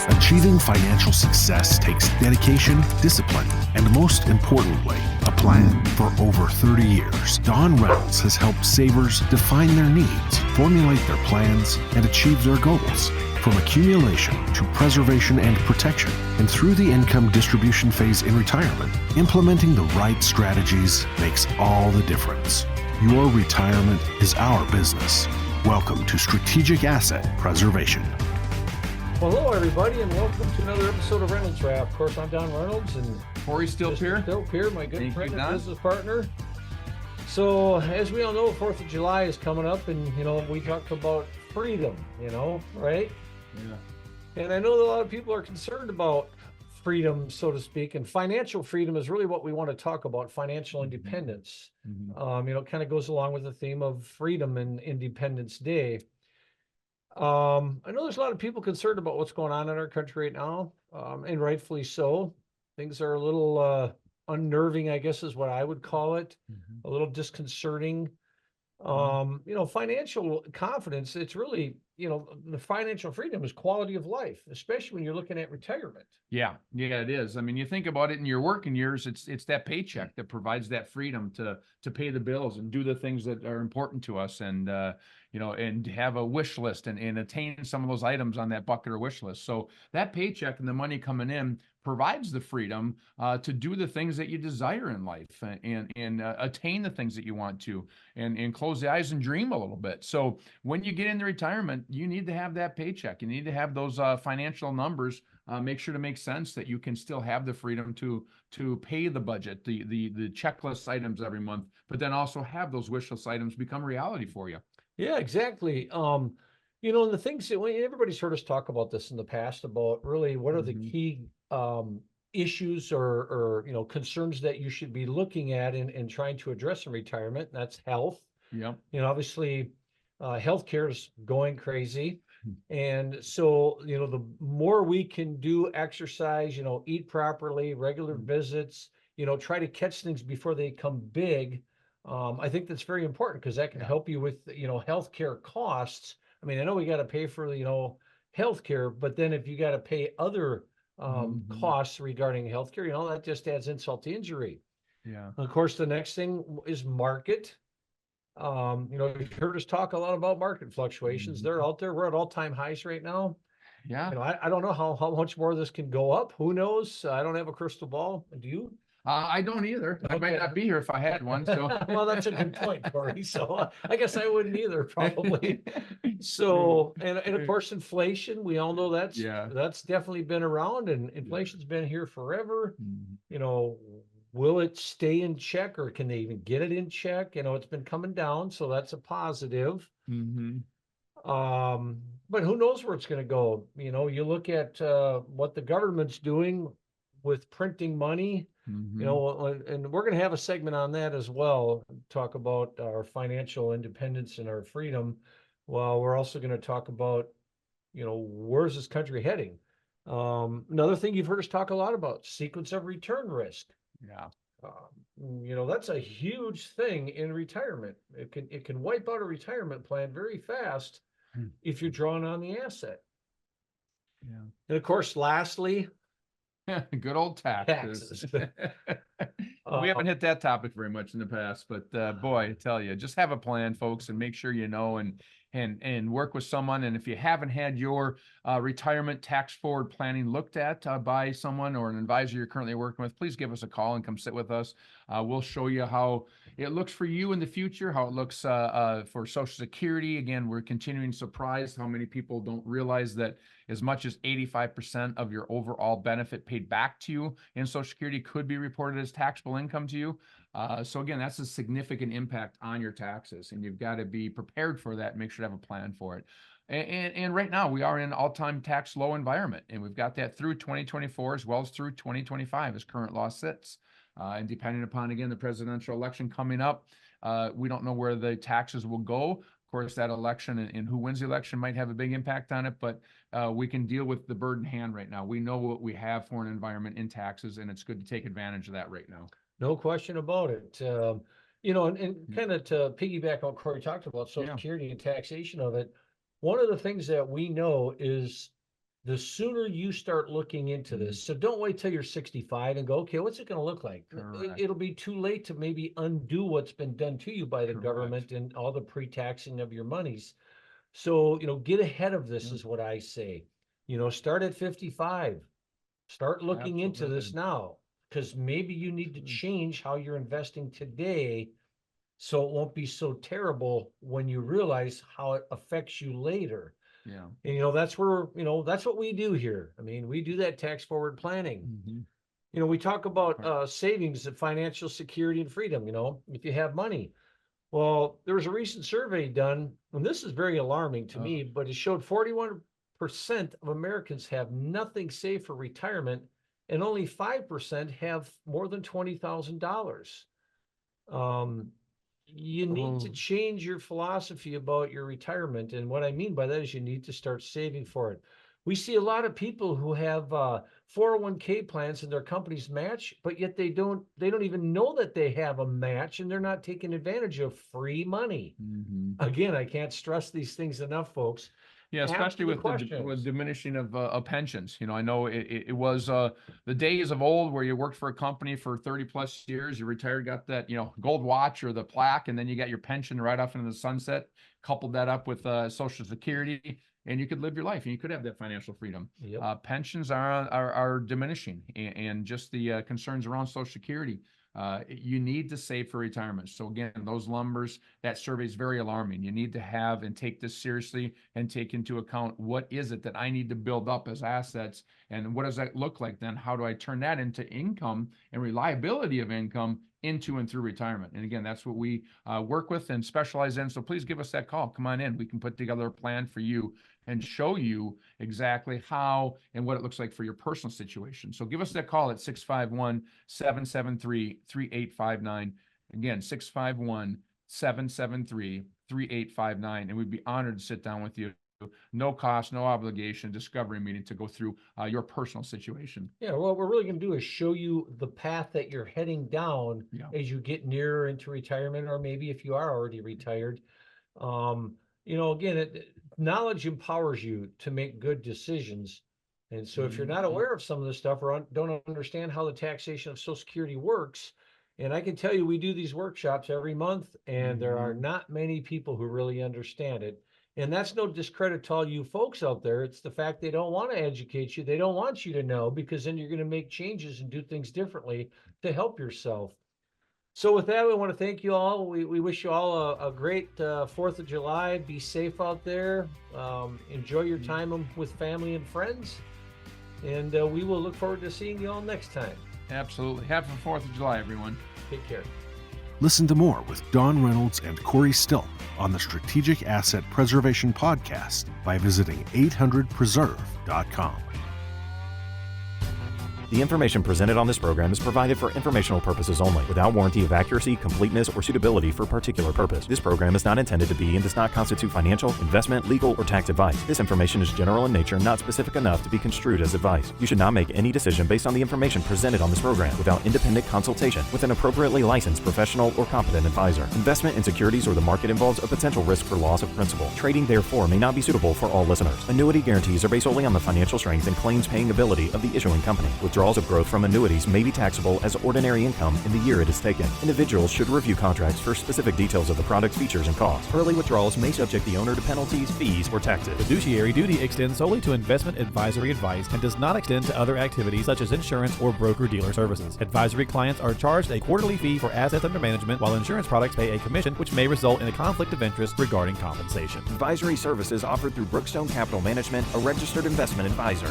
Achieving financial success takes dedication, discipline, and most importantly, a plan. For over 30 years, Don Reynolds has helped savers define their needs, formulate their plans, and achieve their goals. From accumulation to preservation and protection, and through the income distribution phase in retirement, implementing the right strategies makes all the difference. Your retirement is our business. Welcome to Strategic Asset Preservation. Well, hello, everybody, and welcome to another episode of Reynolds Wrap. Of course, I'm Don Reynolds, and Corey's still here. My good friend and business partner. So, as we all know, 4th of July is coming up, and, we talked about freedom, right? Yeah. And I know that a lot of people are concerned about freedom, so to speak, and financial freedom is really what we want to talk about, financial independence. Mm-hmm. It kind of goes along with the theme of freedom and Independence Day. I know there's a lot of people concerned about what's going on in our country right now, and rightfully so. Things are a little unnerving, I guess is what I would call it, a little disconcerting. Financial confidence, it's really, the financial freedom is quality of life, especially when you're looking at retirement. Yeah, it is. I mean, you think about it in your working years, it's that paycheck that provides that freedom to pay the bills and do the things that are important to us, and and have a wish list and attain some of those items on that bucket or wish list. So that paycheck and the money coming in provides the freedom to do the things that you desire in life, and attain the things that you want to, and close the eyes and dream a little bit. So when you get into retirement, you need to have that paycheck. You need to have those financial numbers. Make sure to make sense that you can still have the freedom to pay the budget, the checklist items every month, but then also have those wish list items become reality for you. Yeah, exactly. And the things that everybody's heard us talk about this in the past about really what are the key issues or concerns that you should be looking at and trying to address in retirement. And that's health. Yep. Obviously, healthcare is going crazy. And so, the more we can do exercise, eat properly, regular visits, try to catch things before they come big. I think that's very important because that can help you with, healthcare costs. I mean, I know we got to pay for, healthcare, but then if you got to pay other costs regarding healthcare, that just adds insult to injury. Yeah. Of course, the next thing is market. You've heard us talk a lot about market fluctuations. They're out there. We're at all-time highs right now. Yeah. I don't know how much more this can go up. Who knows? I don't have a crystal ball. Do you? I don't either. I might not be here if I had one. So well, that's a good point, Corey. So I guess I wouldn't either, probably. So, and of course, inflation, we all know that's definitely been around, and inflation's been here forever. Will it stay in check, or can they even get it in check? It's been coming down, so that's a positive. But who knows where it's going to go? You look at what the government's doing with printing money. And we're going to have a segment on that as well, talk about our financial independence and our freedom. Well, we're also going to talk about, where's this country heading? Another thing you've heard us talk a lot about, sequence of return risk. Yeah. That's a huge thing in retirement. It can wipe out a retirement plan very fast if you're drawing on the asset. Yeah. And of course, lastly, good old taxes. We haven't hit that topic very much in the past, but boy, I tell you, just have a plan, folks, and make sure you know and work with someone. And if you haven't had your retirement tax forward planning looked at by someone or an advisor you're currently working with, please give us a call and come sit with us. We'll show you how it looks for you in the future, how it looks for Social Security. Again, we're continuing surprised how many people don't realize that as much as 85% of your overall benefit paid back to you in Social Security could be reported as taxable income to you. So again, that's a significant impact on your taxes, and you've got to be prepared for that. Make sure to have a plan for it. And right now we are in an all-time tax low environment, and we've got that through 2024 as well as through 2025 as current law sits. And depending upon, again, the presidential election coming up, we don't know where the taxes will go. Of course, that election and who wins the election might have a big impact on it, but we can deal with the bird in hand right now. We know what we have for an environment in taxes, and it's good to take advantage of that right now. No question about it. And kind of to piggyback on what Corey talked about, Social Security and taxation of it, one of the things that we know is the sooner you start looking into this. So don't wait till you're 65 and go, okay, what's it going to look like? It'll be too late to maybe undo what's been done to you by the government and all the pre-taxing of your monies. So, get ahead of this is what I say. Start at 55. Start looking into this now, because maybe you need to change how you're investing today so it won't be so terrible when you realize how it affects you later. Yeah. And, that's where, that's what we do here. I mean, we do that tax forward planning. We talk about savings and financial security and freedom, if you have money. Well, there was a recent survey done, and this is very alarming to me, but it showed 41% of Americans have nothing saved for retirement, and only 5% have more than $20,000. You need to change your philosophy about your retirement. And what I mean by that is you need to start saving for it. We see a lot of people who have 401k plans and their companies match, but yet they don't even know that they have a match, and they're not taking advantage of free money. Again, I can't stress these things enough, folks. Yeah, especially with diminishing of pensions. I know it was the days of old where you worked for a company for 30 plus years, you retired, got that, gold watch or the plaque, and then you got your pension right off into the sunset, coupled that up with Social Security, and you could live your life and you could have that financial freedom. Pensions are diminishing, and just the concerns around Social Security. You need to save for retirement. So again, those numbers, that survey is very alarming. You need to have and take this seriously and take into account, what is it that I need to build up as assets, and what does that look like then? How do I turn that into income and reliability of income into and through retirement? And again, that's what we work with and specialize in. So please give us that call. Come on in. We can put together a plan for you and show you exactly how and what it looks like for your personal situation. So give us that call at 651-773-3859. Again, 651-773-3859. And we'd be honored to sit down with you. No cost, no obligation, discovery meeting to go through your personal situation. Yeah, what we're really going to do is show you the path that you're heading down as you get nearer into retirement, or maybe if you are already retired. Again, knowledge empowers you to make good decisions. And so if you're not aware of some of this stuff, or don't understand how the taxation of Social Security works, and I can tell you, we do these workshops every month, and there are not many people who really understand it. And that's no discredit to all you folks out there. It's the fact they don't want to educate you. They don't want you to know, because then you're going to make changes and do things differently to help yourself. So with that, we want to thank you all. We wish you all a great 4th of July. Be safe out there. Enjoy your time with family and friends. And we will look forward to seeing you all next time. Absolutely. Happy 4th of July, everyone. Take care. Listen to more with Don Reynolds and Corey Still on the Strategic Asset Preservation Podcast by visiting 800preserve.com. The information presented on this program is provided for informational purposes only, without warranty of accuracy, completeness, or suitability for a particular purpose. This program is not intended to be and does not constitute financial, investment, legal, or tax advice. This information is general in nature and not specific enough to be construed as advice. You should not make any decision based on the information presented on this program without independent consultation with an appropriately licensed professional or competent advisor. Investment in securities or the market involves a potential risk for loss of principal. Trading, therefore, may not be suitable for all listeners. Annuity guarantees are based solely on the financial strength and claims-paying ability of the issuing company. Withdrawals of growth from annuities may be taxable as ordinary income in the year it is taken. Individuals should review contracts for specific details of the product's features and costs. Early withdrawals may subject the owner to penalties, fees, or taxes. Fiduciary duty extends solely to investment advisory advice and does not extend to other activities such as insurance or broker-dealer services. Advisory clients are charged a quarterly fee for assets under management, while insurance products pay a commission, which may result in a conflict of interest regarding compensation. Advisory services offered through Brookstone Capital Management, a registered investment advisor.